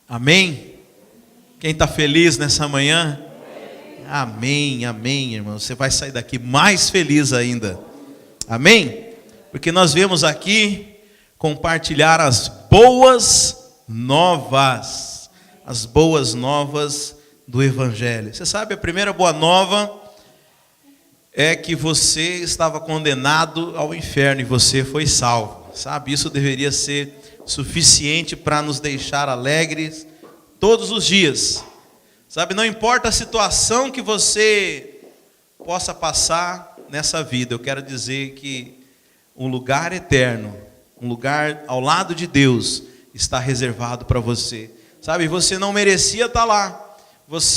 Amém? Quem está feliz nessa manhã? Amém, amém, irmão. Você vai sair daqui mais feliz ainda. Amém? Porque nós viemos aqui compartilhar as boas novas. As boas novas do Evangelho. Você sabe, a primeira boa nova é que você estava condenado ao inferno e você foi salvo. Sabe, isso deveria ser suficiente para nos deixar alegres todos os dias. Sabe, não importa a situação que você possa passar nessa vida, eu quero dizer que um lugar eterno, um lugar ao lado de Deus está reservado para você. Sabe, você não merecia estar lá.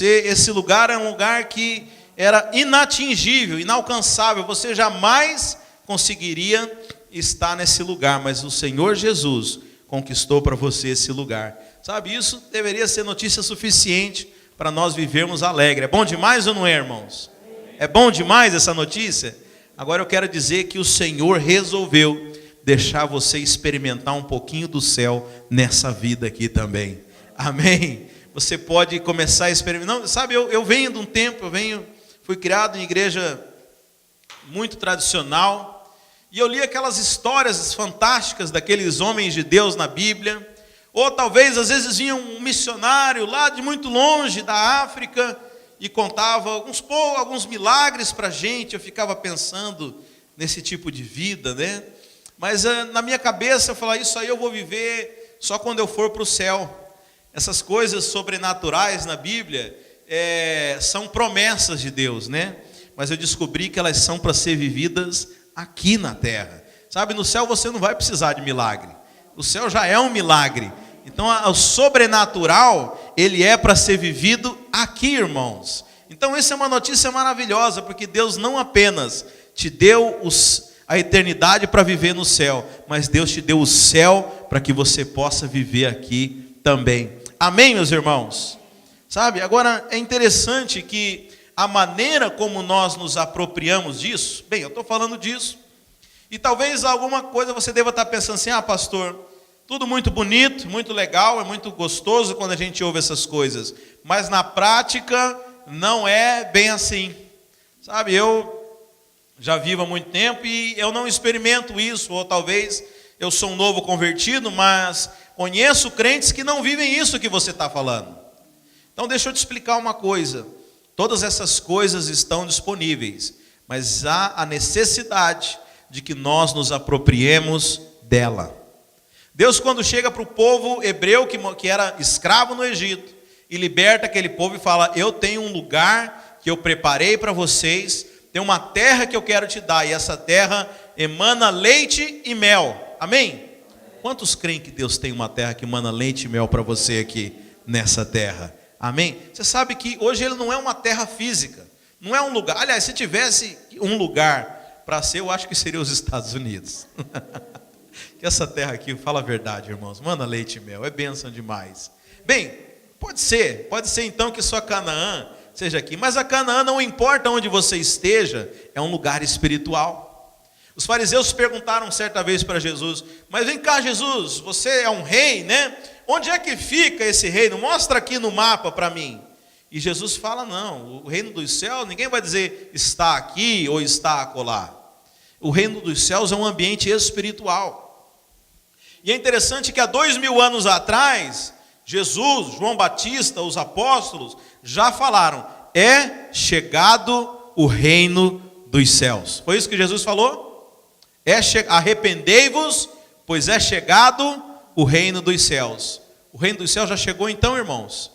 Esse lugar é um lugar que era inatingível, inalcançável. Você jamais conseguiria estar nesse lugar, mas o Senhor Jesus conquistou para você esse lugar. Sabe, isso deveria ser notícia suficiente para nós vivermos alegre. É bom demais ou não é, irmãos? É bom demais essa notícia? Agora eu quero dizer que o Senhor resolveu deixar você experimentar um pouquinho do céu nessa vida aqui também. Amém? Você pode começar a experimentar. Não, sabe, eu venho de um tempo, fui criado em igreja muito tradicional, e eu li aquelas histórias fantásticas daqueles homens de Deus na Bíblia. Ou talvez, às vezes, vinha um missionário lá de muito longe da África e contava alguns milagres para a gente. Eu ficava pensando nesse tipo de vida, né? Mas na minha cabeça eu falava, isso aí eu vou viver só quando eu for para o céu. Essas coisas sobrenaturais na Bíblia são promessas de Deus, né? Mas eu descobri que elas são para ser vividas aqui na terra. Sabe, no céu você não vai precisar de milagre. O céu já é um milagre. Então o sobrenatural, ele é para ser vivido aqui, irmãos. Então essa é uma notícia maravilhosa, porque Deus não apenas te deu a eternidade para viver no céu, mas Deus te deu o céu para que você possa viver aqui também. Amém, meus irmãos? Sabe, agora é interessante que a maneira como nós nos apropriamos disso, bem, eu estou falando disso, e talvez alguma coisa você deva estar pensando assim, pastor, tudo muito bonito, muito legal, é muito gostoso quando a gente ouve essas coisas, mas na prática não é bem assim. Sabe, eu já vivo há muito tempo e eu não experimento isso, ou talvez eu sou um novo convertido, mas conheço crentes que não vivem isso que você está falando. Então deixa eu te explicar uma coisa. Todas essas coisas estão disponíveis, mas há a necessidade de que nós nos apropriemos dela. Deus, quando chega para o povo hebreu que era escravo no Egito, e liberta aquele povo e fala, eu tenho um lugar que eu preparei para vocês, tem uma terra que eu quero te dar, e essa terra emana leite e mel. Amém? Quantos creem que Deus tem uma terra que emana leite e mel para você aqui nessa terra? Amém? Você sabe que hoje ele não é uma terra física, não é um lugar. Aliás, se tivesse um lugar para ser, eu acho que seria os Estados Unidos. Que essa terra aqui, fala a verdade, irmãos, manda leite e mel, é bênção demais. Bem, pode ser então que só Canaã seja aqui, mas a Canaã, não importa onde você esteja, é um lugar espiritual. Os fariseus perguntaram certa vez para Jesus, mas vem cá, Jesus, você é um rei, né? Onde é que fica esse reino? Mostra aqui no mapa para mim. E Jesus fala, não, o reino dos céus, ninguém vai dizer está aqui ou está acolá. O reino dos céus é um ambiente espiritual. E é interessante que há 2000 anos atrás, Jesus, João Batista, os apóstolos, já falaram, é chegado o reino dos céus. Foi isso que Jesus falou? Arrependei-vos, pois é chegado o reino dos céus. O reino dos céus já chegou então, irmãos?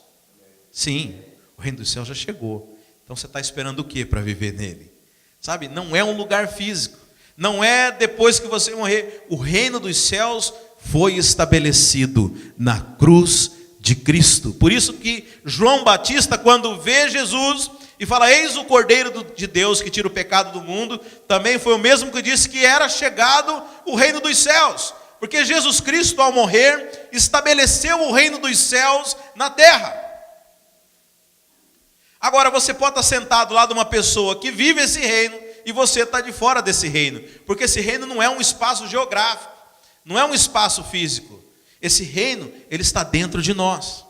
Sim, o reino dos céus já chegou. Então você está esperando o que para viver nele? Sabe, não é um lugar físico. Não é depois que você morrer. O reino dos céus foi estabelecido na cruz de Cristo. Por isso que João Batista, quando vê Jesus e fala, eis o Cordeiro de Deus que tira o pecado do mundo, também foi o mesmo que disse que era chegado o reino dos céus. Porque Jesus Cristo, ao morrer, estabeleceu o reino dos céus na terra. Agora, você pode estar sentado lá de uma pessoa que vive esse reino, e você está de fora desse reino. Porque esse reino não é um espaço geográfico, não é um espaço físico. Esse reino, ele está dentro de nós.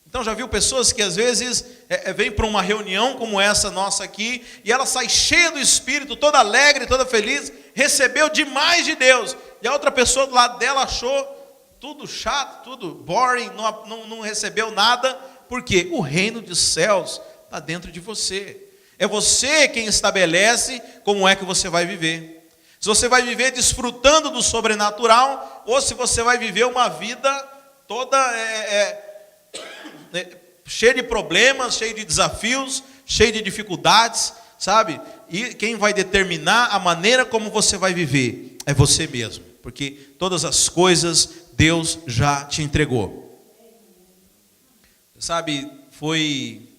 Então já viu pessoas que às vezes vêm para uma reunião como essa nossa aqui, e ela sai cheia do Espírito, toda alegre, toda feliz, recebeu demais de Deus, e a outra pessoa do lado dela achou tudo chato, tudo boring, não recebeu nada, porque o reino dos céus está dentro de você. É você quem estabelece como é que você vai viver. Se você vai viver desfrutando do sobrenatural, ou se você vai viver uma vida toda cheia de problemas, cheia de desafios, cheia de dificuldades, sabe? E quem vai determinar a maneira como você vai viver é você mesmo, porque todas as coisas Deus já te entregou. Sabe, foi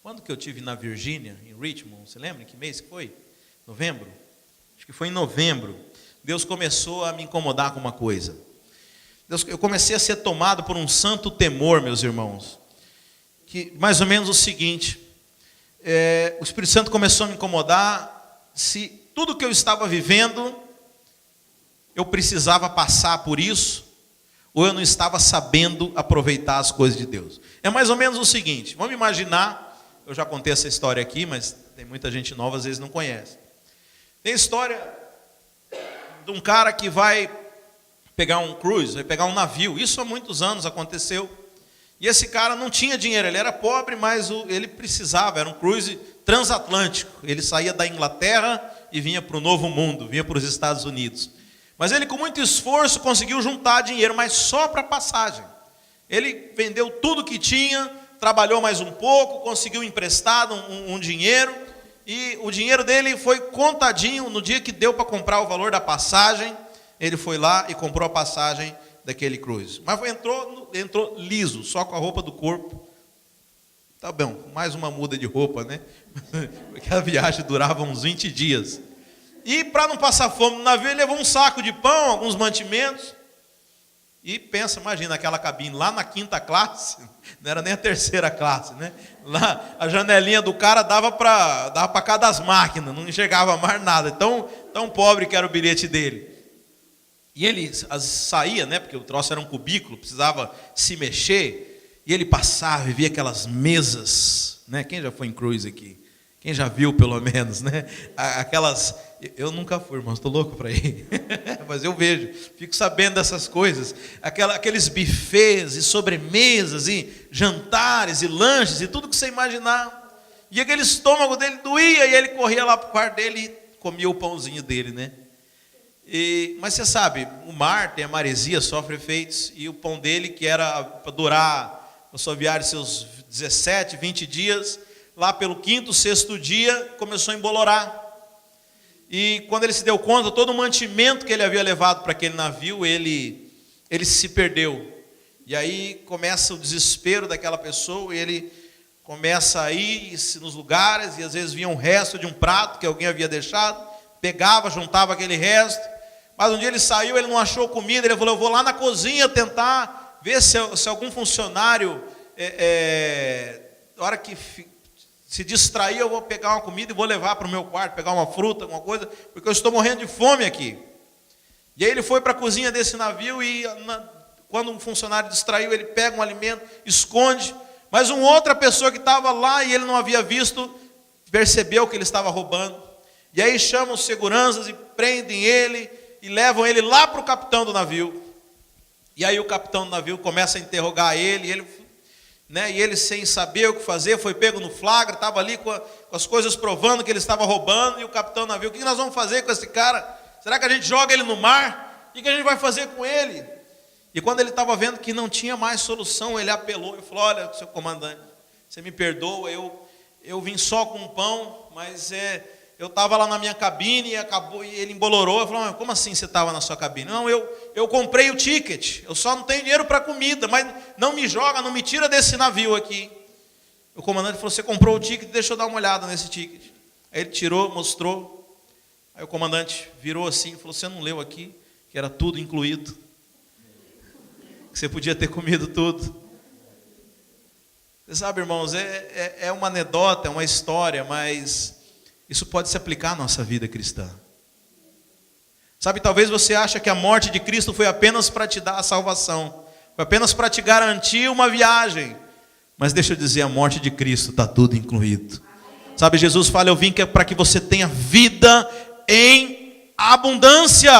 quando que eu tive na Virgínia, em Richmond, você lembra que mês que foi? Novembro? Acho que foi em novembro. Deus começou a me incomodar com uma coisa. Eu comecei a ser tomado por um santo temor, meus irmãos, que mais ou menos o seguinte: o Espírito Santo começou a me incomodar se tudo que eu estava vivendo eu precisava passar por isso, ou eu não estava sabendo aproveitar as coisas de Deus. É mais ou menos o seguinte: vamos imaginar, eu já contei essa história aqui, mas tem muita gente nova, às vezes não conhece. Tem a história de um cara que vai pegar um cruise, vai pegar um navio. Isso há muitos anos aconteceu. E esse cara não tinha dinheiro, ele era pobre, mas ele precisava, era um cruise transatlântico. Ele saía da Inglaterra e vinha para o Novo Mundo, vinha para os Estados Unidos. Mas ele com muito esforço conseguiu juntar dinheiro, mas só para passagem. Ele vendeu tudo que tinha, trabalhou mais um pouco, conseguiu emprestado um dinheiro, e o dinheiro dele foi contadinho. No dia que deu para comprar o valor da passagem, ele foi lá e comprou a passagem daquele cruise. Mas entrou liso, só com a roupa do corpo. Tá bom, mais uma muda de roupa, né? Porque a viagem durava uns 20 dias. E para não passar fome no navio, ele levou um saco de pão, alguns mantimentos. E pensa, imagina aquela cabine lá na 5ª classe, não era nem a 3ª classe, né? Lá a janelinha do cara dava para cá das máquinas, não enxergava mais nada. Tão pobre que era o bilhete dele. E ele saía, né? Porque o troço era um cubículo, precisava se mexer. E ele passava e via aquelas mesas, né? Quem já foi em cruise aqui? Quem já viu, pelo menos, né? Aquelas... Eu nunca fui, irmão, estou louco para ir. Mas eu vejo, fico sabendo dessas coisas. Aqueles buffets e sobremesas e jantares e lanches e tudo que você imaginar. E aquele estômago dele doía e ele corria lá para o quarto dele e comia o pãozinho dele, né? Mas você sabe, o mar tem a maresia, sofre efeitos. E o pão dele, que era para durar a sua viagem seus 17, 20 dias... Lá pelo 5º, 6º dia, começou a embolorar. E quando ele se deu conta, todo o mantimento que ele havia levado para aquele navio, ele se perdeu. E aí começa o desespero daquela pessoa, e ele começa a ir nos lugares, e às vezes vinha um resto de um prato que alguém havia deixado, pegava, juntava aquele resto. Mas um dia ele saiu, ele não achou comida, ele falou: eu vou lá na cozinha tentar ver se algum funcionário, na hora que se distrair, eu vou pegar uma comida e vou levar para o meu quarto, pegar uma fruta, alguma coisa, porque eu estou morrendo de fome aqui. E aí ele foi para a cozinha desse navio e quando um funcionário distraiu, ele pega um alimento, esconde, mas uma outra pessoa que estava lá e ele não havia visto, percebeu que ele estava roubando. E aí chamam os seguranças e prendem ele e levam ele lá para o capitão do navio. E aí o capitão do navio começa a interrogar ele, e ele sem saber o que fazer, foi pego no flagra, estava ali com as coisas provando que ele estava roubando, e o capitão do navio: o que nós vamos fazer com esse cara? Será que a gente joga ele no mar? O que a gente vai fazer com ele? E quando ele estava vendo que não tinha mais solução, ele apelou e falou: olha, seu comandante, você me perdoa, eu vim só com um pão, mas eu estava lá na minha cabine e acabou, e ele embolorou. Eu falei: mas como assim você estava na sua cabine? Não, eu comprei o ticket, eu só não tenho dinheiro para comida, mas não me joga, não me tira desse navio aqui. O comandante falou: você comprou o ticket, deixa eu dar uma olhada nesse ticket. Aí ele tirou, mostrou. Aí o comandante virou assim e falou: você não leu aqui que era tudo incluído, que você podia ter comido tudo? Você sabe, irmãos, é uma anedota, é uma história, mas isso pode se aplicar à nossa vida cristã. Sabe, talvez você ache que a morte de Cristo foi apenas para te dar a salvação, foi apenas para te garantir uma viagem. Mas deixa eu dizer, a morte de Cristo está tudo incluído. Sabe, Jesus fala, eu vim para que você tenha vida em abundância.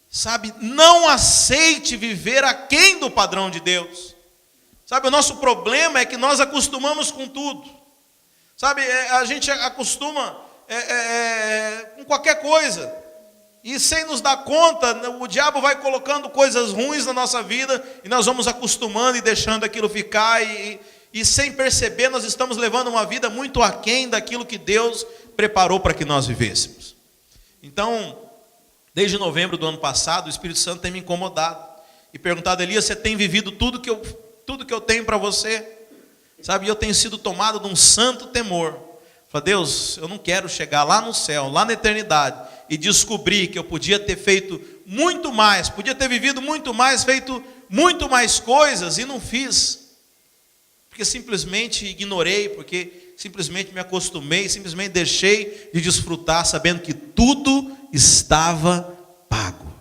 Sabe, não aceite viver aquém do padrão de Deus. Sabe, o nosso problema é que nós acostumamos com tudo. Sabe, a gente acostuma com qualquer coisa. E sem nos dar conta, o diabo vai colocando coisas ruins na nossa vida, e nós vamos acostumando e deixando aquilo ficar, e sem perceber nós estamos levando uma vida muito aquém daquilo que Deus preparou para que nós vivêssemos. Então, desde novembro do ano passado, o Espírito Santo tem me incomodado e perguntado, Elias, você tem vivido tudo que eu tenho para você? Sabe, eu tenho sido tomado de um santo temor. Falei, Deus, eu não quero chegar lá no céu, lá na eternidade, e descobrir que eu podia ter feito muito mais, podia ter vivido muito mais, feito muito mais coisas, e não fiz. Porque simplesmente ignorei, porque simplesmente me acostumei, simplesmente deixei de desfrutar, sabendo que tudo estava pago.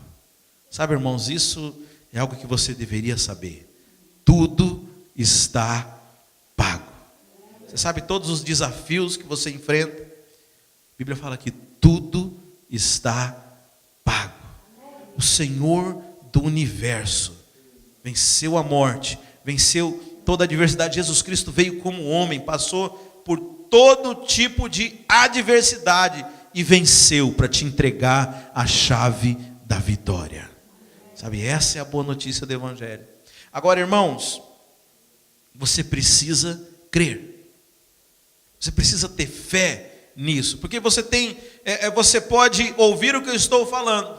Sabe, irmãos, isso é algo que você deveria saber. Tudo está pago. Você sabe todos os desafios que você enfrenta? A Bíblia fala que tudo está pago. O Senhor do universo venceu a morte, venceu toda a adversidade. Jesus Cristo veio como homem, passou por todo tipo de adversidade e venceu para te entregar a chave da vitória. Sabe, essa é a boa notícia do Evangelho. Agora, irmãos, você precisa crer. Você precisa ter fé nisso, porque você pode ouvir o que eu estou falando,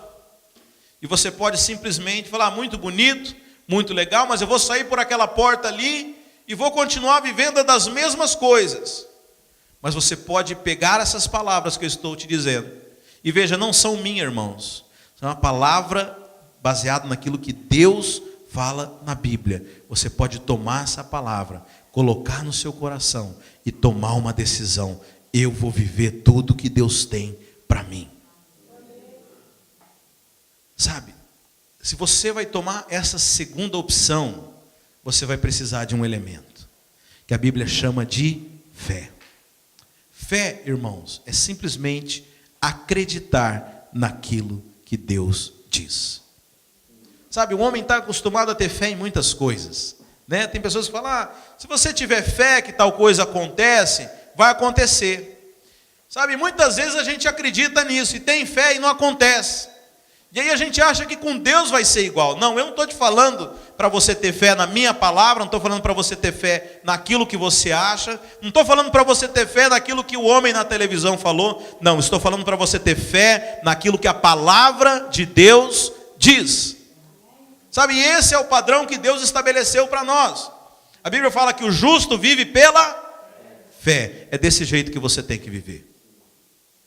e você pode simplesmente falar, muito bonito, muito legal, mas eu vou sair por aquela porta ali, e vou continuar vivendo das mesmas coisas. Mas você pode pegar essas palavras que eu estou te dizendo, e veja, não são minhas, irmãos, são uma palavra baseada naquilo que Deus fala na Bíblia. Você pode tomar essa palavra, colocar no seu coração e tomar uma decisão. Eu vou viver tudo que Deus tem para mim. Sabe, se você vai tomar essa segunda opção, você vai precisar de um elemento, que a Bíblia chama de fé. Fé, irmãos, é simplesmente acreditar naquilo que Deus diz. Sabe, o homem está acostumado a ter fé em muitas coisas, né? Tem pessoas que falam, se você tiver fé que tal coisa acontece, vai acontecer. Sabe, muitas vezes a gente acredita nisso, e tem fé e não acontece. E aí a gente acha que com Deus vai ser igual. Não, eu não estou te falando para você ter fé na minha palavra, não estou falando para você ter fé naquilo que você acha, não estou falando para você ter fé naquilo que o homem na televisão falou, não, estou falando para você ter fé naquilo que a palavra de Deus diz. Sabe, esse é o padrão que Deus estabeleceu para nós. A Bíblia fala que o justo vive pela fé. É desse jeito que você tem que viver.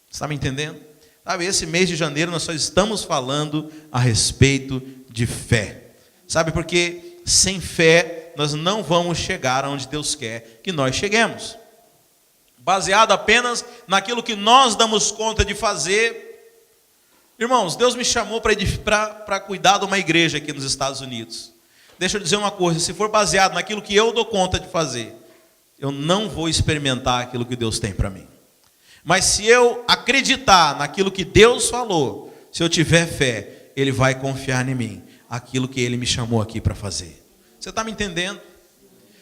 Você está me entendendo? Sabe, esse mês de janeiro nós só estamos falando a respeito de fé. Sabe, porque sem fé nós não vamos chegar aonde Deus quer que nós cheguemos. Baseado apenas naquilo que nós damos conta de fazer. Irmãos, Deus me chamou para cuidar de uma igreja aqui nos Estados Unidos. Deixa eu dizer uma coisa, se for baseado naquilo que eu dou conta de fazer, eu não vou experimentar aquilo que Deus tem para mim. Mas se eu acreditar naquilo que Deus falou, se eu tiver fé, Ele vai confiar em mim, aquilo que Ele me chamou aqui para fazer. Você está me entendendo?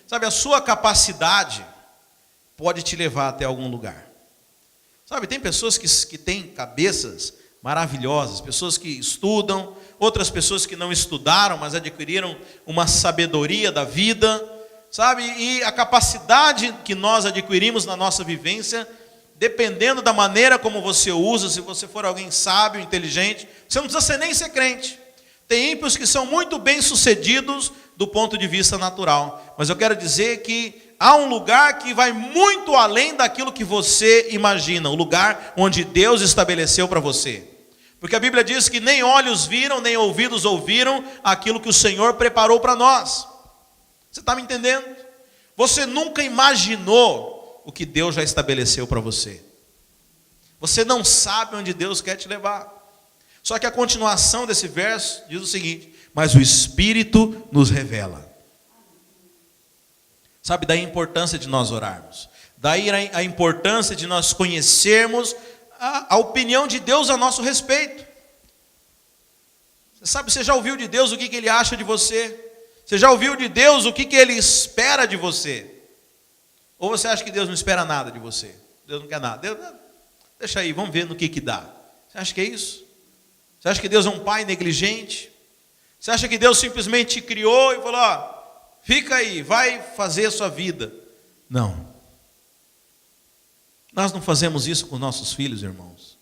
Sabe, a sua capacidade pode te levar até algum lugar. Sabe, tem pessoas que têm cabeças maravilhosas, pessoas que estudam, outras pessoas que não estudaram, mas adquiriram uma sabedoria da vida, sabe? E a capacidade que nós adquirimos na nossa vivência, dependendo da maneira como você usa, se você for alguém sábio, inteligente, você não precisa nem ser crente. Tem ímpios que são muito bem sucedidos do ponto de vista natural, mas eu quero dizer que há um lugar que vai muito além daquilo que você imagina, o lugar onde Deus estabeleceu para você. Porque a Bíblia diz que nem olhos viram, nem ouvidos ouviram aquilo que o Senhor preparou para nós. Você está me entendendo? Você nunca imaginou o que Deus já estabeleceu para você. Você não sabe onde Deus quer te levar. Só que a continuação desse verso diz o seguinte: mas o Espírito nos revela. Sabe, daí a importância de nós orarmos. Daí a importância de nós conhecermos a opinião de Deus a nosso respeito. Você sabe, você já ouviu de Deus o que Ele acha de você? Você já ouviu de Deus o que Ele espera de você? Ou você acha que Deus não espera nada de você? Deus não quer nada. Deus, deixa aí, vamos ver no que dá. Você acha que é isso? Você acha que Deus é um pai negligente? Você acha que Deus simplesmente te criou e falou, ó, fica aí, vai fazer a sua vida? Não. Nós não fazemos isso com nossos filhos, irmãos.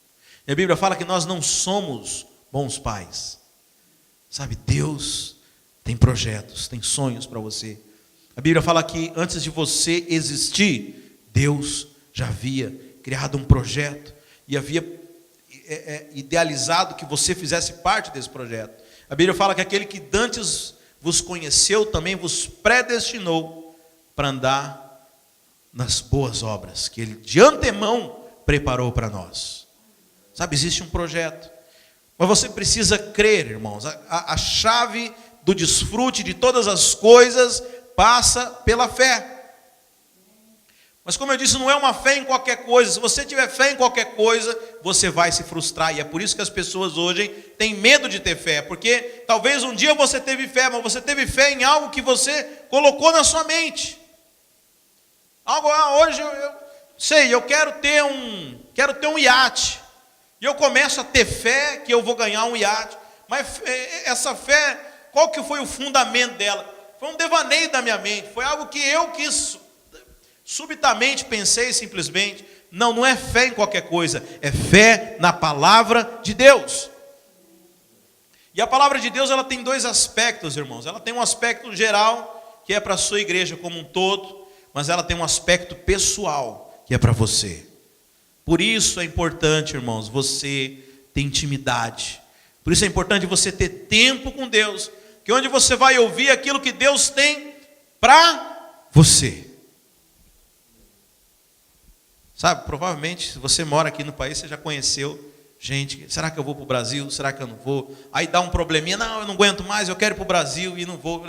E a Bíblia fala que nós não somos bons pais. Sabe, Deus tem projetos, tem sonhos para você. A Bíblia fala que antes de você existir, Deus já havia criado um projeto e havia idealizado que você fizesse parte desse projeto. A Bíblia fala que aquele que dantes vos conheceu também vos predestinou para andar nas boas obras que Ele de antemão preparou para nós. Sabe, existe um projeto. Mas você precisa crer, irmãos. A chave do desfrute de todas as coisas passa pela fé. Mas como eu disse, não é uma fé em qualquer coisa. Se você tiver fé em qualquer coisa, você vai se frustrar. E é por isso que as pessoas hoje têm medo de ter fé. Porque talvez um dia você teve fé, mas você teve fé em algo que você colocou na sua mente. Algo, hoje eu quero ter um iate. E eu começo a ter fé que eu vou ganhar um iate. Mas essa fé, qual que foi o fundamento dela? Foi um devaneio da minha mente. Foi algo que eu quis, subitamente pensei simplesmente. Não é fé em qualquer coisa. É fé na palavra de Deus. E a palavra de Deus, ela tem dois aspectos, irmãos. Ela tem um aspecto geral, que é para a sua igreja como um todo. Mas ela tem um aspecto pessoal, que é para você. Por isso é importante, irmãos, você ter intimidade. Por isso é importante você ter tempo com Deus, que é onde você vai ouvir aquilo que Deus tem para você. Sabe, provavelmente, se você mora aqui no país, você já conheceu gente. Será que eu vou para o Brasil? Será que eu não vou? Aí dá um probleminha, não, eu não aguento mais, eu quero ir para o Brasil e não vou.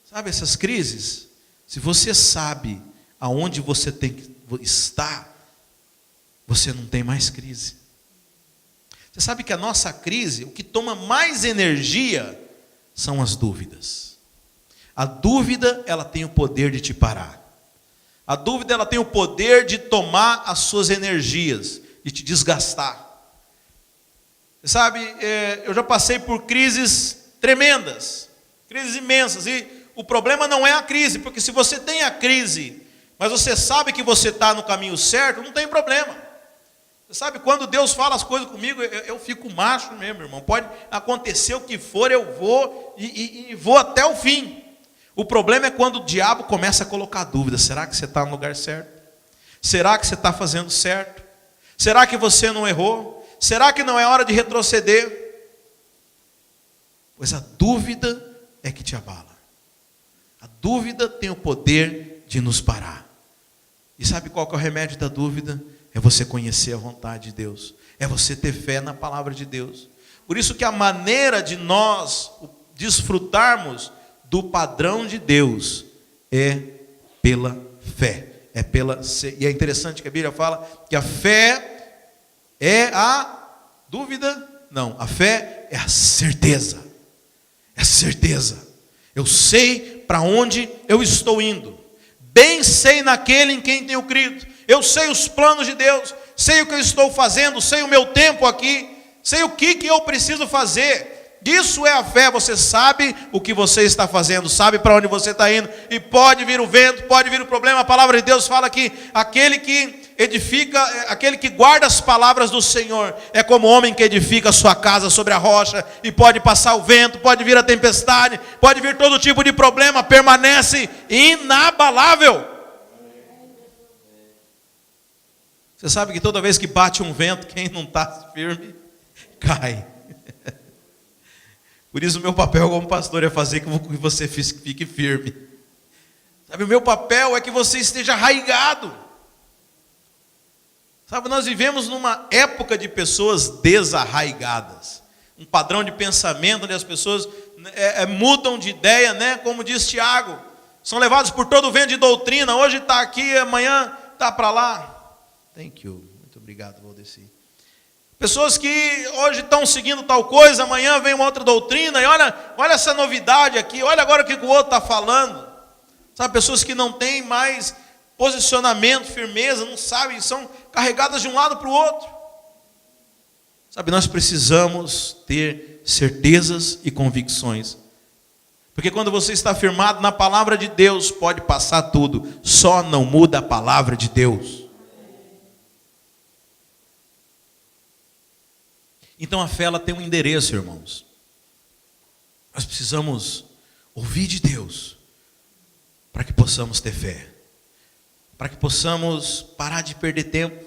Sabe, essas crises? Se você sabe aonde você tem que estar, você não tem mais crise. Você sabe que a nossa crise, o que toma mais energia, são as dúvidas. A dúvida, ela tem o poder de te parar. A dúvida, ela tem o poder de tomar as suas energias, de te desgastar. Você sabe, eu já passei por crises tremendas, crises imensas, e o problema não é a crise, porque se você tem a crise, mas você sabe que você está no caminho certo, não tem problema. Você sabe, quando Deus fala as coisas comigo, eu fico macho mesmo, irmão. Pode acontecer o que for, eu vou e vou até o fim. O problema é quando o diabo começa a colocar dúvidas. Será que você está no lugar certo? Será que você está fazendo certo? Será que você não errou? Será que não é hora de retroceder? Pois a dúvida é que te abala. A dúvida tem o poder de nos parar. E sabe qual que é o remédio da dúvida? É você conhecer a vontade de Deus. É você ter fé na palavra de Deus. Por isso que a maneira de nós desfrutarmos do padrão de Deus é pela fé. E é interessante que a Bíblia fala que a fé é a dúvida? Não, a fé é a certeza. É a certeza. Eu sei para onde eu estou indo. Bem sei naquele em quem tenho crido. Eu sei os planos de Deus. Sei o que eu estou fazendo. Sei o meu tempo aqui. Sei o que eu preciso fazer. Isso é a fé. Você sabe o que você está fazendo. Sabe para onde você está indo. E pode vir o vento, pode vir o problema. A palavra de Deus fala que aquele que edifica, aquele que guarda as palavras do Senhor, é como o homem que edifica a sua casa sobre a rocha, e pode passar o vento, pode vir a tempestade, pode vir todo tipo de problema, permanece inabalável. Você sabe que toda vez que bate um vento, quem não está firme, cai. Por isso o meu papel como pastor é fazer com que você fique firme. Sabe, o meu papel é que você esteja arraigado. Sabe, nós vivemos numa época de pessoas desarraigadas. Um padrão de pensamento onde as pessoas mudam de ideia, né? Como diz Tiago. são levados por todo o vento de doutrina, hoje está aqui, amanhã está para lá. Thank you, muito obrigado, Valdeci. Pessoas que hoje estão seguindo tal coisa, amanhã vem uma outra doutrina, e olha essa novidade aqui, olha agora o que o outro está falando. Sabe, pessoas que não têm mais posicionamento, firmeza, não sabem, são carregadas de um lado para o outro. Sabe, nós precisamos ter certezas e convicções. Porque quando você está firmado na palavra de Deus, pode passar tudo, só não muda a palavra de Deus. Então a fé, ela tem um endereço, irmãos. Nós precisamos ouvir de Deus para que possamos ter fé, para que possamos parar de perder tempo,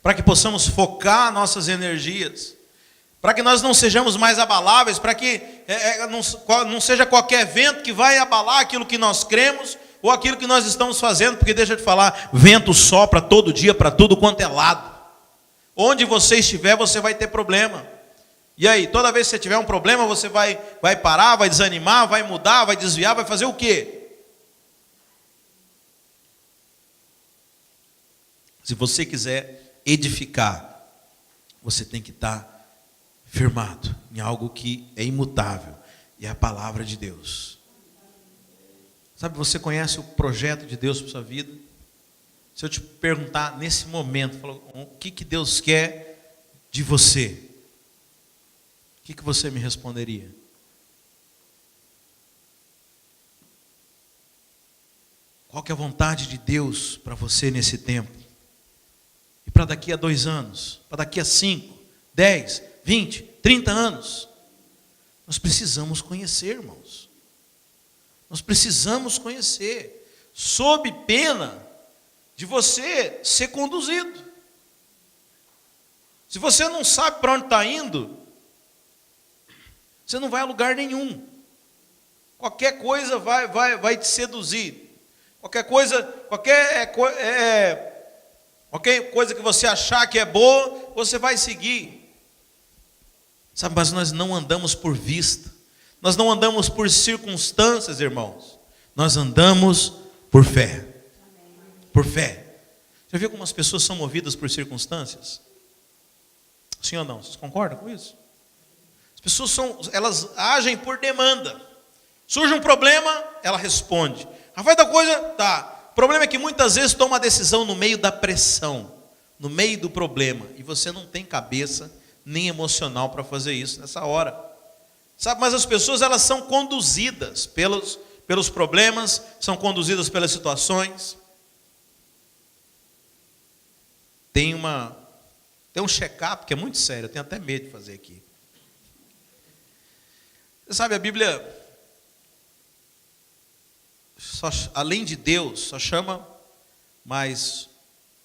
para que possamos focar nossas energias, para que nós não sejamos mais abaláveis, para que não seja qualquer vento que vai abalar aquilo que nós cremos ou aquilo que nós estamos fazendo, porque deixa eu te falar, vento sopra todo dia para tudo quanto é lado. Onde você estiver, você vai ter problema. E aí, toda vez que você tiver um problema, você vai parar, vai desanimar, vai mudar, vai desviar, vai fazer o quê? Se você quiser edificar, você tem que estar firmado em algo que é imutável, e é a palavra de Deus. Sabe, você conhece o projeto de Deus para a sua vida? Se eu te perguntar nesse momento, o que Deus quer de você, o que você me responderia? Qual que é a vontade de Deus para você nesse tempo? E para daqui a 2 anos, para daqui a 5, 10, 20, 30 anos? Nós precisamos conhecer, irmãos. Nós precisamos conhecer, sob pena de você ser conduzido. Se você não sabe para onde está indo, você não vai a lugar nenhum. Qualquer coisa vai te seduzir. Qualquer coisa que você achar que é boa, você vai seguir. Sabe, mas nós não andamos por vista. Nós não andamos por circunstâncias, irmãos. Nós andamos por fé. Por fé. Já viu como as pessoas são movidas por circunstâncias? Sim ou não? Vocês concordam com isso? As pessoas elas agem por demanda. Surge um problema, ela responde. Faz da coisa, tá. O problema é que muitas vezes toma uma decisão no meio da pressão, no meio do problema, e você não tem cabeça nem emocional para fazer isso nessa hora. Sabe, mas as pessoas, elas são conduzidas pelos problemas, são conduzidas pelas situações. Tem um check-up que é muito sério, eu tenho até medo de fazer aqui. Você sabe, a Bíblia, além de Deus, só chama mais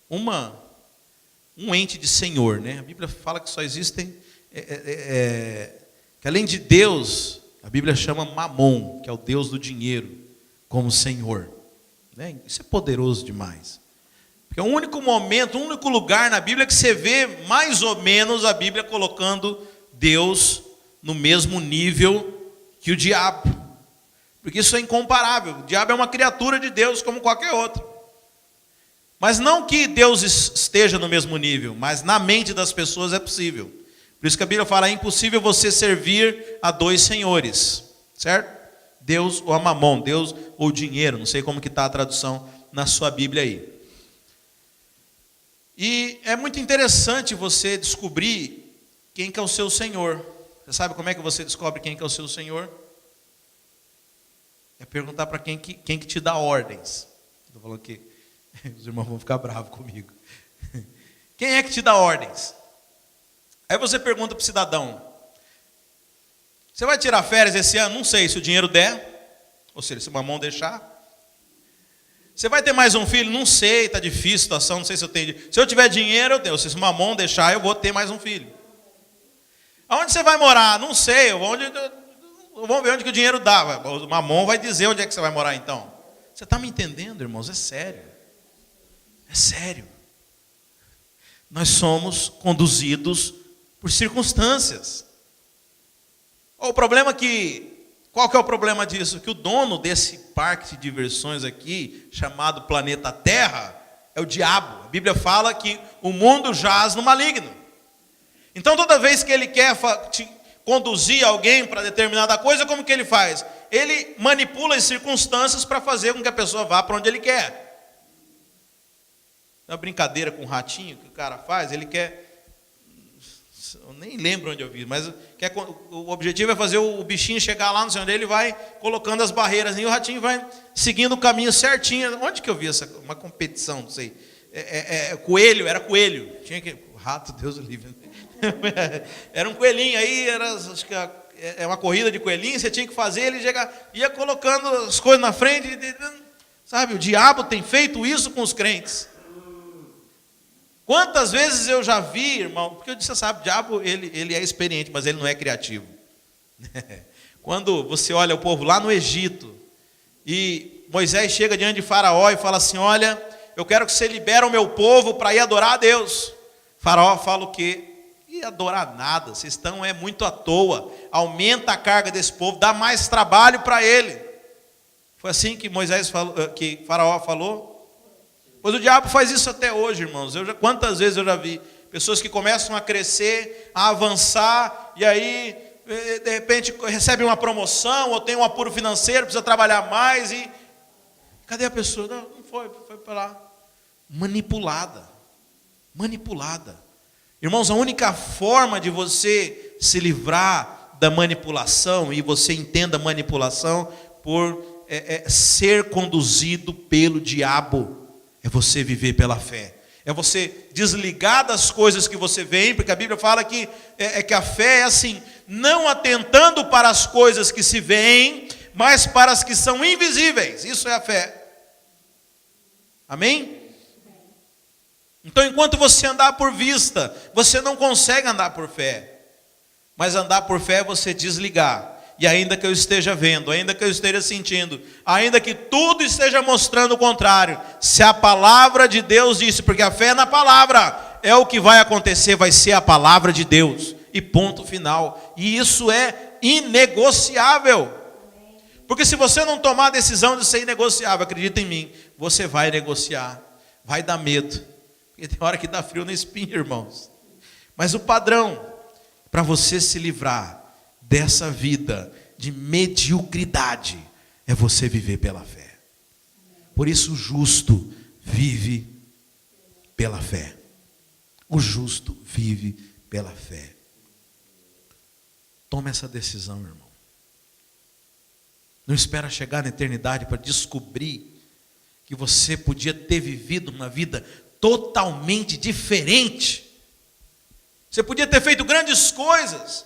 um ente de Senhor, né? A Bíblia fala que só existem, que além de Deus, a Bíblia chama Mamon, que é o Deus do dinheiro, como Senhor, né? Isso é poderoso demais. Porque é o único momento, o único lugar na Bíblia que você vê mais ou menos a Bíblia colocando Deus no mesmo nível que o diabo. Porque isso é incomparável. O diabo é uma criatura de Deus como qualquer outro. Mas não que Deus esteja no mesmo nível, mas na mente das pessoas é possível. Por isso que a Bíblia fala, é impossível você servir a 2 senhores. Certo? Deus ou a Mamon, Deus ou dinheiro. Não sei como que está a tradução na sua Bíblia aí. E é muito interessante você descobrir quem que é o seu Senhor. Você sabe como é que você descobre quem que é o seu Senhor? É perguntar para quem que te dá ordens. Estou falando que os irmãos vão ficar bravos comigo. Quem é que te dá ordens? Aí você pergunta para o cidadão: você vai tirar férias esse ano? Não sei, se o dinheiro der, ou seja, se o Mamon deixar. Você vai ter mais um filho? Não sei, está difícil a situação, não sei se eu tenho. Se eu tiver dinheiro, eu tenho. Se o Mamon deixar, eu vou ter mais um filho. Aonde você vai morar? Não sei, vamos ver onde que o dinheiro dá. O Mamon vai dizer onde é que você vai morar então. Você está me entendendo, irmãos? É sério. É sério. Nós somos conduzidos por circunstâncias. O problema é que Qual que é o problema disso? Que o dono desse parque de diversões aqui, chamado planeta Terra, é o diabo. A Bíblia fala que o mundo jaz no maligno. Então toda vez que ele quer conduzir alguém para determinada coisa, como que ele faz? Ele manipula as circunstâncias para fazer com que a pessoa vá para onde ele quer. Uma brincadeira com o ratinho que o cara faz, ele quer, eu nem lembro onde eu vi, mas o objetivo é fazer o bichinho chegar lá, não sei onde, ele vai colocando as barreiras e o ratinho vai seguindo o caminho certinho. Onde que eu vi uma competição, não sei. Coelho, era coelho. Tinha que, rato, Deus o livre. Era um coelhinho, aí acho que é uma corrida de coelhinho, você tinha que fazer, ele ia colocando as coisas na frente, sabe? O diabo tem feito isso com os crentes. Quantas vezes eu já vi, irmão, porque você sabe, o diabo ele é experiente, mas ele não é criativo. Quando você olha o povo lá no Egito, e Moisés chega diante de Faraó e fala assim: olha, eu quero que você libere o meu povo para ir adorar a Deus. Faraó fala o quê? E adorar nada, vocês estão muito à toa, aumenta a carga desse povo, dá mais trabalho para ele. Foi assim que que Faraó falou. Pois o diabo faz isso até hoje, irmãos. Quantas vezes eu já vi pessoas que começam a crescer, a avançar, e aí, de repente, recebem uma promoção, ou tem um apuro financeiro, precisa trabalhar mais, e cadê a pessoa? Não foi para lá. Manipulada. Irmãos, a única forma de você se livrar da manipulação, e você entenda manipulação por ser conduzido pelo diabo, é você viver pela fé. É você desligar das coisas que você vê, porque a Bíblia fala que a fé é assim, não atentando para as coisas que se veem, mas para as que são invisíveis. Isso é a fé. Amém? Então, enquanto você andar por vista, você não consegue andar por fé. Mas andar por fé é você desligar. E ainda que eu esteja vendo, ainda que eu esteja sentindo, ainda que tudo esteja mostrando o contrário, se a palavra de Deus disse, porque a fé é na palavra, é o que vai acontecer, vai ser a palavra de Deus. E ponto final. E isso é inegociável. Porque se você não tomar a decisão de ser inegociável, acredita em mim, você vai negociar, vai dar medo. Porque tem hora que dá frio na espinha, irmãos. Mas o padrão para você se livrar dessa vida de mediocridade é você viver pela fé. Por isso o justo vive pela fé. O justo vive pela fé. Toma essa decisão, irmão. Não espera chegar na eternidade para descobrir que você podia ter vivido uma vida totalmente diferente. Você podia ter feito grandes coisas.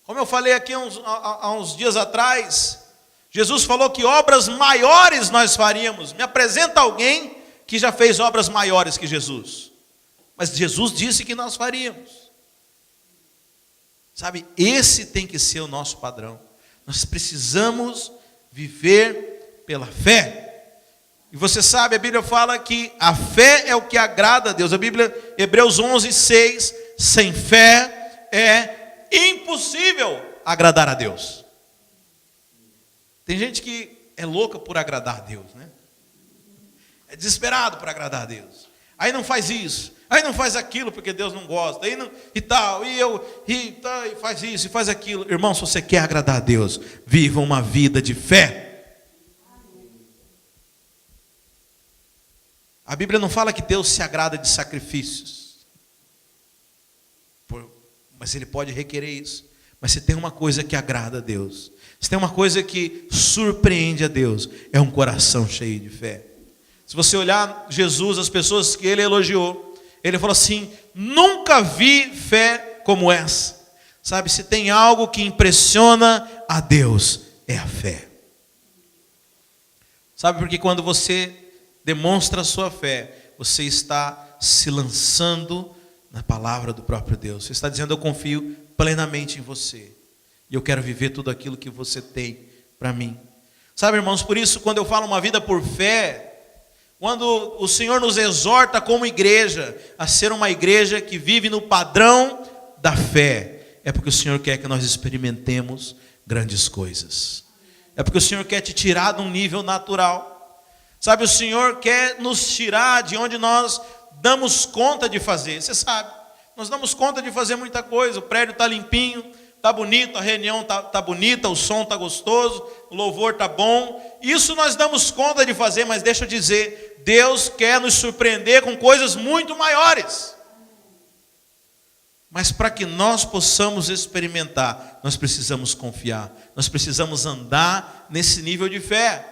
Como eu falei aqui há uns dias atrás, Jesus falou que obras maiores nós faríamos. Me apresenta alguém que já fez obras maiores que Jesus. Mas Jesus disse que nós faríamos. Sabe, esse tem que ser o nosso padrão. Nós precisamos viver pela fé. E você sabe, a Bíblia fala que a fé é o que agrada a Deus. A Bíblia, Hebreus 11:6, sem fé é impossível agradar a Deus. Tem gente que é louca por agradar a Deus, né? É desesperado por agradar a Deus. Aí não faz isso, aí não faz aquilo porque Deus não gosta, aí não, e faz isso e faz aquilo. Irmão, se você quer agradar a Deus, viva uma vida de fé. A Bíblia não fala que Deus se agrada de sacrifícios, mas Ele pode requerer isso. Mas se tem uma coisa que agrada a Deus, se tem uma coisa que surpreende a Deus, é um coração cheio de fé. Se você olhar Jesus, as pessoas que Ele elogiou, Ele falou assim: nunca vi fé como essa. Sabe, se tem algo que impressiona a Deus, é a fé. Sabe, porque quando você demonstra a sua fé, você está se lançando na palavra do próprio Deus. Você está dizendo: eu confio plenamente em você, e eu quero viver tudo aquilo que você tem para mim. Sabe, irmãos, por isso quando eu falo uma vida por fé, quando o Senhor nos exorta como igreja a ser uma igreja que vive no padrão da fé, é porque o Senhor quer que nós experimentemos grandes coisas. É porque o Senhor quer te tirar de um nível natural. Sabe, o Senhor quer nos tirar de onde nós damos conta de fazer. Você sabe, nós damos conta de fazer muita coisa. O prédio está limpinho, está bonito, a reunião está bonita, o som está gostoso, o louvor está bom. Isso nós damos conta de fazer, mas deixa eu dizer, Deus quer nos surpreender com coisas muito maiores. Mas para que nós possamos experimentar, nós precisamos confiar, nós precisamos andar nesse nível de fé.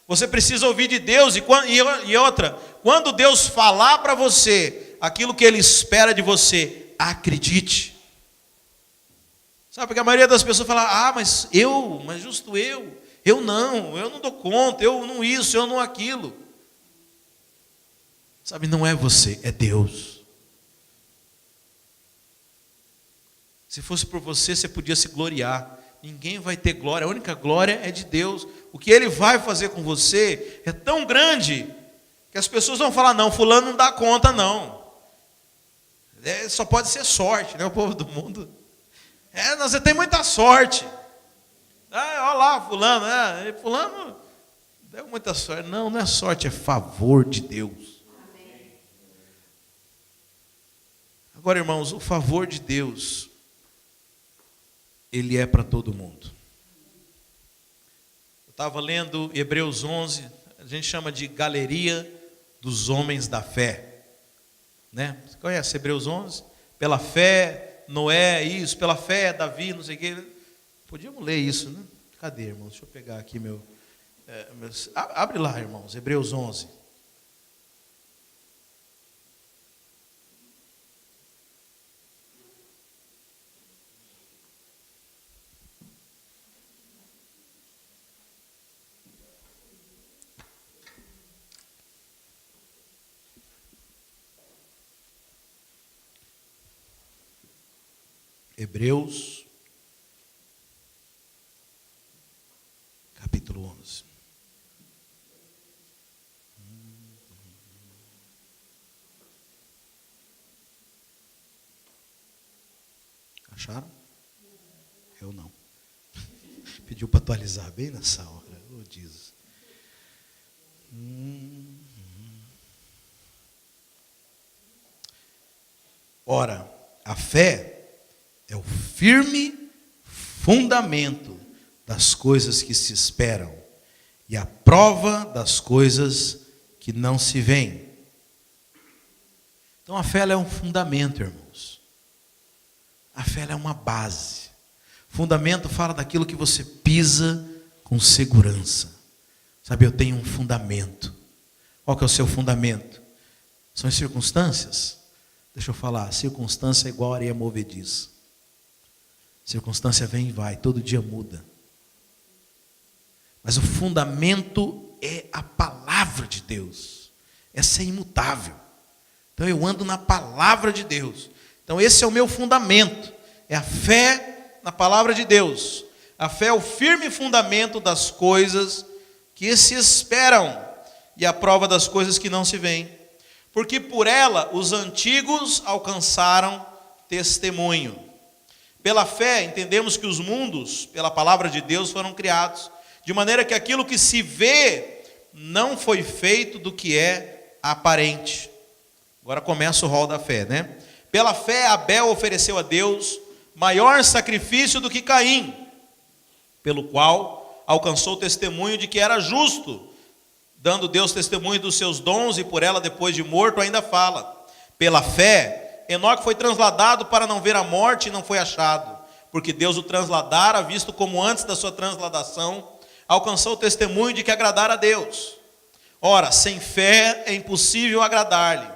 Você precisa ouvir de Deus, e outra, quando Deus falar para você aquilo que Ele espera de você, acredite. Sabe, porque a maioria das pessoas fala, mas justo eu não dou conta, eu não isso, eu não aquilo. Sabe, não é você, é Deus. Se fosse por você, você podia se gloriar. Ninguém vai ter glória, a única glória é de Deus. O que Ele vai fazer com você é tão grande, que as pessoas vão falar, não, fulano não dá conta não. Só pode ser sorte, né, o povo do mundo. Você tem muita sorte. Olha lá, fulano, fulano deu muita sorte. Não é sorte, é favor de Deus. Amém. Agora, irmãos, o favor de Deus, Ele é para todo mundo. Eu estava lendo Hebreus 11, a gente chama de galeria dos homens da fé. Né? Você conhece Hebreus 11? Pela fé, Noé, isso, pela fé, Davi, não sei o quê. Podíamos ler isso, né? Cadê, irmãos? Deixa eu pegar aqui abre lá, irmãos, Hebreus 11. Hebreus, capítulo 11. Acharam? Eu não. Pediu para atualizar bem nessa hora. Jesus. Ora, a fé é o firme fundamento das coisas que se esperam e a prova das coisas que não se veem. Então a fé é um fundamento, irmãos. A fé é uma base. Fundamento fala daquilo que você pisa com segurança. Sabe, eu tenho um fundamento. Qual que é o seu fundamento? São as circunstâncias? Deixa eu falar, circunstância é igual a areia movediça. Circunstância vem e vai, todo dia muda. Mas o fundamento é a palavra de Deus. Essa é imutável. Então eu ando na palavra de Deus. Então esse é o meu fundamento. É a fé na palavra de Deus. A fé é o firme fundamento das coisas que se esperam e a prova das coisas que não se veem. Porque por ela os antigos alcançaram testemunho. Pela fé, entendemos que os mundos, pela palavra de Deus, foram criados, de maneira que aquilo que se vê não foi feito do que é aparente. Agora começa o rol da fé, né? Pela fé, Abel ofereceu a Deus maior sacrifício do que Caim, pelo qual alcançou o testemunho de que era justo, dando Deus testemunho dos seus dons, e por ela, depois de morto, ainda fala. Pela fé, Enoque foi transladado para não ver a morte e não foi achado, porque Deus o transladara, visto como antes da sua transladação, alcançou o testemunho de que agradara a Deus. Ora, sem fé é impossível agradar-lhe,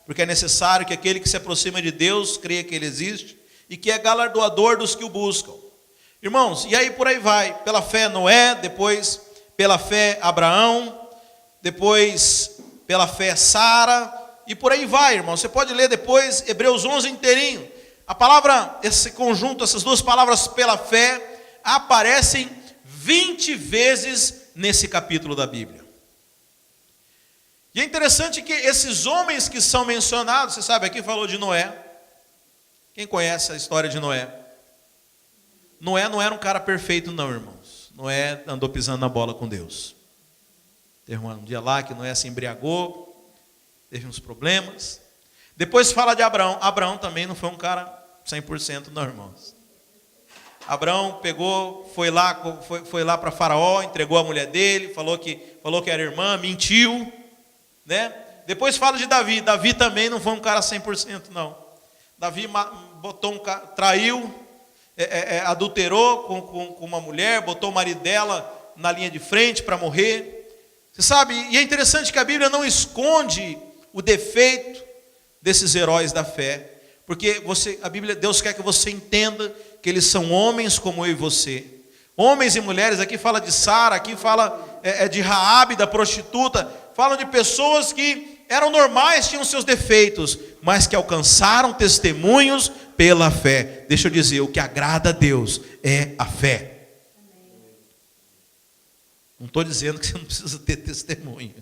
porque é necessário que aquele que se aproxima de Deus creia que Ele existe e que é galardoador dos que o buscam. Irmãos, e aí por aí vai, pela fé Noé, depois pela fé Abraão, depois pela fé Sara, e por aí vai, irmão. Você pode ler depois Hebreus 11 inteirinho. A palavra, esse conjunto, essas duas palavras pela fé, aparecem 20 vezes nesse capítulo da Bíblia. E é interessante que esses homens que são mencionados, você sabe, aqui falou de Noé. Quem conhece a história de Noé? Noé não era um cara perfeito não, irmãos. Noé andou pisando na bola com Deus. Teve um dia lá que Noé se embriagou, teve uns problemas. Depois fala de Abraão. Abraão também não foi um cara 100% não, irmãos. Abraão pegou, foi lá para Faraó, entregou a mulher dele, falou que era irmã, mentiu, né? Depois fala de Davi. Davi também não foi um cara 100% não. Davi traiu, adulterou com uma mulher, botou o marido dela na linha de frente para morrer. Você sabe, e é interessante que a Bíblia não esconde o defeito desses heróis da fé, porque Deus quer que você entenda que eles são homens como eu e você. Homens e mulheres, aqui fala de Sara, aqui fala de Raabe, da prostituta, falam de pessoas que eram normais, tinham seus defeitos, mas que alcançaram testemunhos pela fé. Deixa eu dizer, o que agrada a Deus é a fé. Não estou dizendo que você não precisa ter testemunho,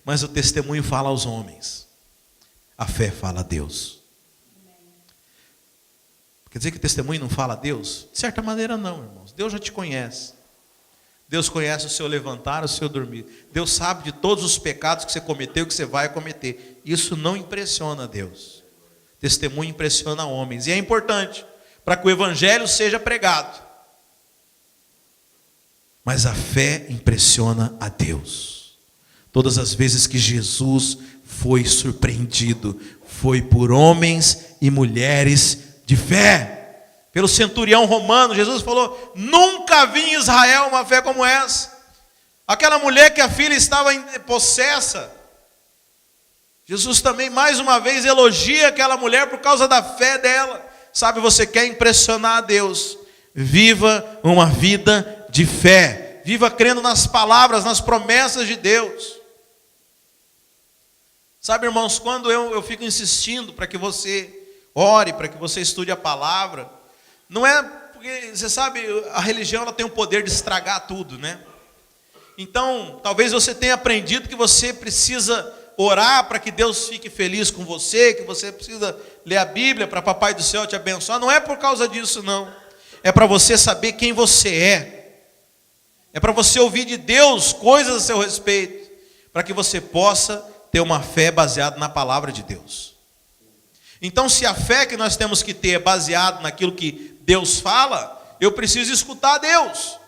mas o testemunho fala aos homens, a fé fala a Deus. Quer dizer que o testemunho não fala a Deus? De certa maneira não, irmãos. Deus já te conhece. Deus conhece o seu levantar, o seu dormir. Deus sabe de todos os pecados que você cometeu, que você vai cometer. Isso não impressiona a Deus. Testemunho impressiona homens. E é importante para que o evangelho seja pregado. Mas a fé impressiona a Deus. Todas as vezes que Jesus foi surpreendido, foi por homens e mulheres de fé. Pelo centurião romano, Jesus falou: nunca vi em Israel uma fé como essa. Aquela mulher que a filha estava possessa, Jesus também mais uma vez elogia aquela mulher por causa da fé dela. Sabe, você quer impressionar a Deus, viva uma vida de fé, viva crendo nas palavras, nas promessas de Deus. Sabe, irmãos, quando eu fico insistindo para que você ore, para que você estude a palavra, não é porque, você sabe, a religião ela tem o poder de estragar tudo, né? Então, talvez você tenha aprendido que você precisa orar para que Deus fique feliz com você, que você precisa ler a Bíblia para Papai do Céu te abençoar. Não é por causa disso, não. É para você saber quem você é. É para você ouvir de Deus coisas a seu respeito, para que você possa ter uma fé baseada na palavra de Deus. Então, se a fé que nós temos que ter é baseada naquilo que Deus fala, eu preciso escutar a Deus.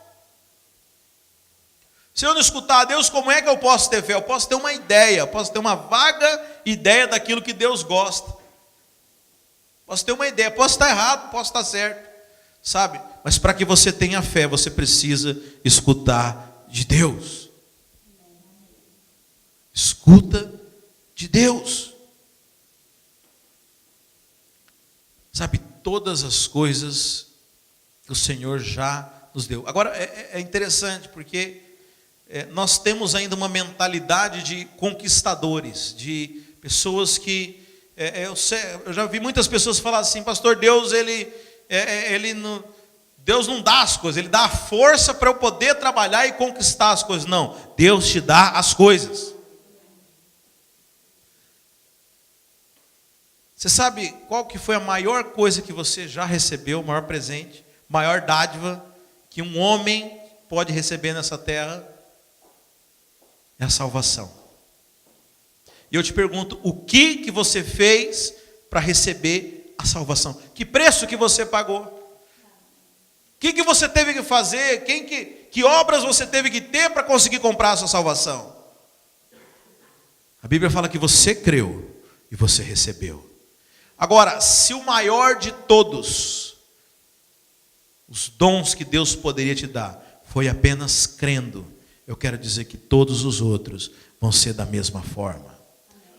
Se eu não escutar a Deus, como é que eu posso ter fé? Eu posso ter uma ideia, eu posso ter uma vaga ideia daquilo que Deus gosta. Posso ter uma ideia, posso estar errado, posso estar certo, sabe? Mas para que você tenha fé, você precisa escutar de Deus. Escuta de Deus. Sabe, todas as coisas que o Senhor já nos deu. Agora, é interessante porque nós temos ainda uma mentalidade de conquistadores, de pessoas que... eu já vi muitas pessoas falar assim: pastor, Deus, Deus não dá as coisas, Ele dá a força para eu poder trabalhar e conquistar as coisas. Não, Deus te dá as coisas. Você sabe qual que foi a maior coisa que você já recebeu, o maior presente, maior dádiva que um homem pode receber nessa terra? É a salvação. E eu te pergunto, o que você fez para receber a salvação? Que preço que você pagou? O que você teve que fazer? Que obras você teve que ter para conseguir comprar a sua salvação? A Bíblia fala que você creu e você recebeu. Agora, se o maior de todos os dons que Deus poderia te dar foi apenas crendo, eu quero dizer que todos os outros vão ser da mesma forma.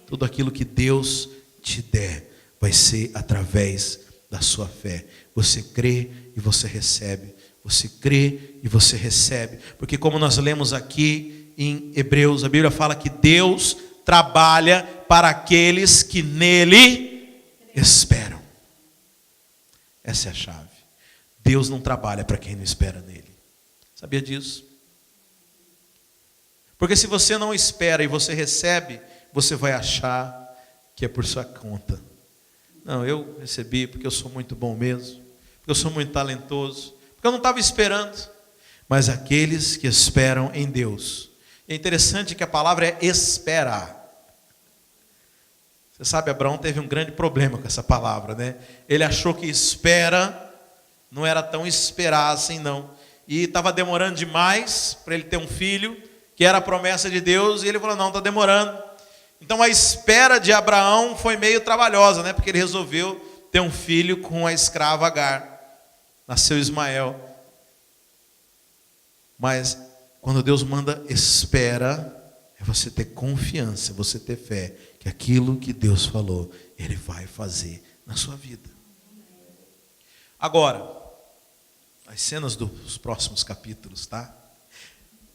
Tudo aquilo que Deus te der vai ser através da sua fé. Você crê e você recebe. Você crê e você recebe. Porque como nós lemos aqui em Hebreus, a Bíblia fala que Deus trabalha para aqueles que nele esperam. Essa é a chave. Deus não trabalha para quem não espera nele. Sabia disso? Porque se você não espera e você recebe, você vai achar que é por sua conta. Não, eu recebi porque eu sou muito bom mesmo, porque eu sou muito talentoso, porque eu não estava esperando. Mas aqueles que esperam em Deus. É interessante que a palavra é esperar. Você sabe, Abraão teve um grande problema com essa palavra, né? Ele achou que espera não era tão esperar assim, não. E estava demorando demais para ele ter um filho, que era a promessa de Deus, e ele falou, não, está demorando. Então a espera de Abraão foi meio trabalhosa, né? Porque ele resolveu ter um filho com a escrava Agar. Nasceu Ismael. Mas quando Deus manda espera, é você ter confiança, você ter fé, que aquilo que Deus falou, Ele vai fazer na sua vida. Agora, as cenas dos próximos capítulos, tá?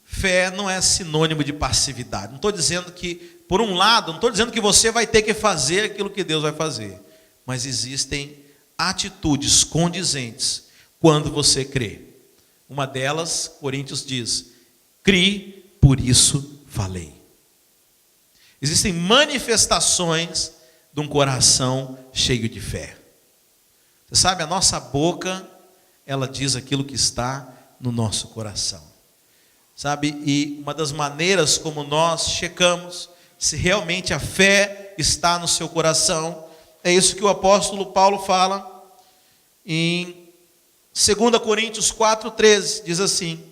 Fé não é sinônimo de passividade. Não estou dizendo que, por um lado, não estou dizendo que você vai ter que fazer aquilo que Deus vai fazer. Mas existem atitudes condizentes quando você crê. Uma delas, Coríntios diz, criei, por isso falei. Existem manifestações de um coração cheio de fé. Você sabe, a nossa boca, ela diz aquilo que está no nosso coração. Sabe, e uma das maneiras como nós checamos se realmente a fé está no seu coração, é isso que o apóstolo Paulo fala em 2 Coríntios 4,13, diz assim,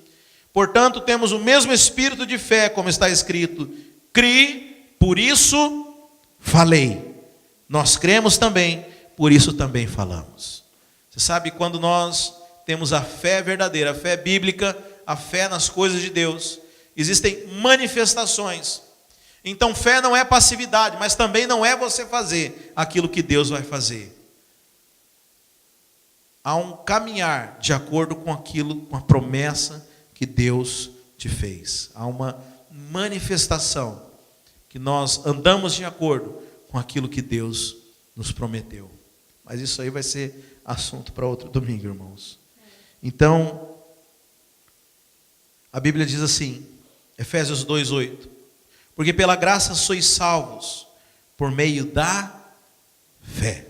portanto temos o mesmo espírito de fé, como está escrito, criei, por isso falei. Nós cremos também, por isso também falamos. Você sabe, quando nós temos a fé verdadeira, a fé bíblica, a fé nas coisas de Deus, existem manifestações. Então fé não é passividade, mas também não é você fazer aquilo que Deus vai fazer. Há um caminhar de acordo com aquilo, com a promessa que Deus te fez. Há uma manifestação que nós andamos de acordo com aquilo que Deus nos prometeu. Mas isso aí vai ser assunto para outro domingo, irmãos. Então, a Bíblia diz assim, Efésios 2,8, porque pela graça sois salvos, por meio da fé.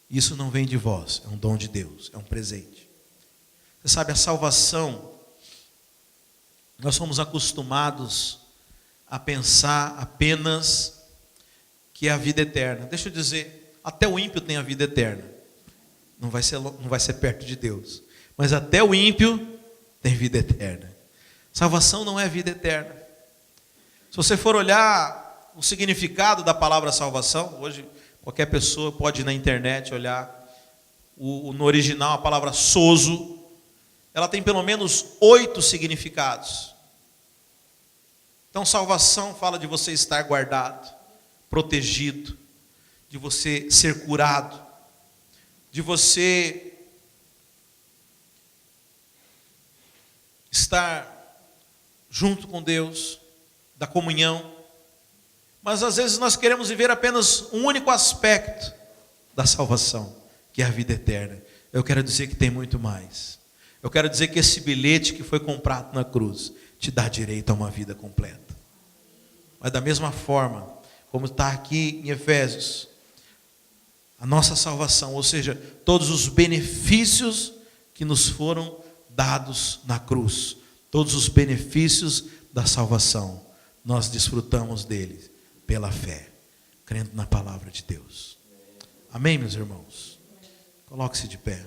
Isso não vem de vós, é um dom de Deus, é um presente. Você sabe, a salvação, nós somos acostumados a pensar apenas que é a vida eterna. Deixa eu dizer, até o ímpio tem a vida eterna. Não vai ser perto de Deus. Mas até o ímpio tem vida eterna. Salvação não é vida eterna. Se você for olhar o significado da palavra salvação, hoje qualquer pessoa pode ir na internet olhar no original, a palavra sozo, ela tem pelo menos 8 significados. Então salvação fala de você estar guardado, protegido, de você ser curado, de você estar junto com Deus, da comunhão. Mas às vezes nós queremos viver apenas um único aspecto da salvação, que é a vida eterna. Eu quero dizer que tem muito mais. Eu quero dizer que esse bilhete que foi comprado na cruz te dá direito a uma vida completa. Mas da mesma forma, como está aqui em Efésios, a nossa salvação, ou seja, todos os benefícios que nos foram dados na cruz, todos os benefícios da salvação, nós desfrutamos deles pela fé, crendo na palavra de Deus. Amém, meus irmãos? Coloque-se de pé.